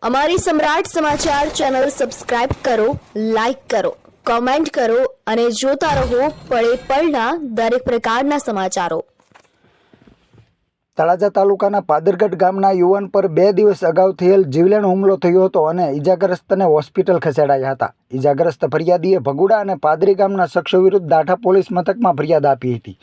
અમારી સમ્રાટ સમાચાર ચેનલ સબસ્ક્રાઇબ કરો, લાઈક કરો, કોમેન્ટ કરો અને જોતા રહો પળે પળના દરેક પ્રકારના સમાચારો। તળાજા તાલુકાના પાદરગઢ ગામના યુવાન પર 2 દિવસ અગાઉ થયેલ જીવલેણ હુમલો થયો હતો અને ઈજાગ્રસ્તને હોસ્પિટલ ખસેડાયા હતા। ઈજાગ્રસ્ત ફરિયાદીએ ભગુડા અને પાદરી ગામના શખ્સો વિરુદ્ધ દાઠા પોલીસ મથકમાં ફરિયાદ આપી હતી।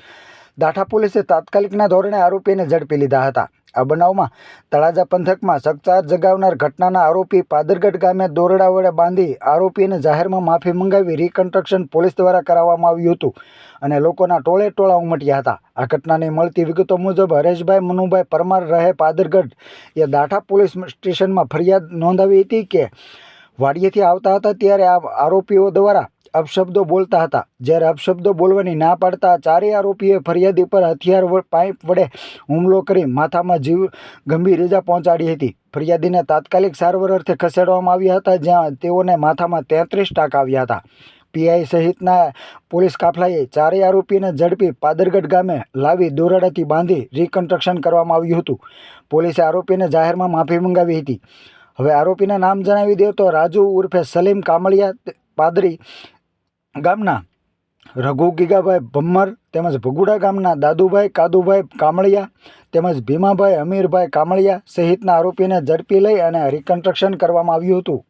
દાઠા પોલીસે તાત્કાલિકના ધોરણે આરોપીને ઝડપી લીધા હતા। આ બનાવમાં તળાજા પંથકમાં ચકચાર જગાવનાર ઘટનાના આરોપી પાદરગઢ ગામે દોરડા વડે બાંધી આરોપીને જાહેરમાં માફી મંગાવી રિકન્સ્ટ્રક્શન પોલીસ દ્વારા કરાવવામાં આવ્યું હતું અને લોકોના ટોળે ટોળા ઉમટ્યા હતા। આ ઘટનાની મળતી વિગતો મુજબ હરેશભાઈ મનુભાઈ પરમાર રહે પાદરગઢ એ દાઠા પોલીસ સ્ટેશનમાં ફરિયાદ નોંધાવી હતી કે વાડીએથી આવતા હતા ત્યારે આ આરોપીઓ દ્વારા અપશબ્દો બોલતા હતા। જ્યારે અપશબ્દો બોલવાની ના પાડતા ચારેય આરોપીએ ફરિયાદી પર હથિયાર પાઇપ વડે હુમલો કરી માથામાં ગંભીર ઇજા પહોંચાડી હતી। ફરિયાદીને તાત્કાલિક સારવાર અર્થે ખસેડવામાં આવ્યા હતા, જ્યાં તેઓને માથામાં 33 ટાંકા આવ્યા હતા। પીઆઈ સહિતના પોલીસ કાફલાએ ચારેય આરોપીને ઝડપી પાદરગઢ ગામે લાવી દોરડાથી બાંધી રિકન્સ્ટ્રક્શન કરવામાં આવ્યું હતું। પોલીસે આરોપીને જાહેરમાં માફી મંગાવી હતી। હવે આરોપીના નામ જણાવી દે તો રાજુ ઉર્ફે સલીમ કામળિયા પાદરી ગામના રઘુ ગીગાભાઈ ભમ્મર તેમજ ભગુડા ગામના દાદુભાઈ કાદુભાઈ કામળિયા તેમજ ભીમાભાઈ અમીરભાઈ કામળિયા સહિતના આરોપીને ઝડપી લઈ અને રિકન્સ્ટ્રક્શન કરવામાં આવ્યું હતું।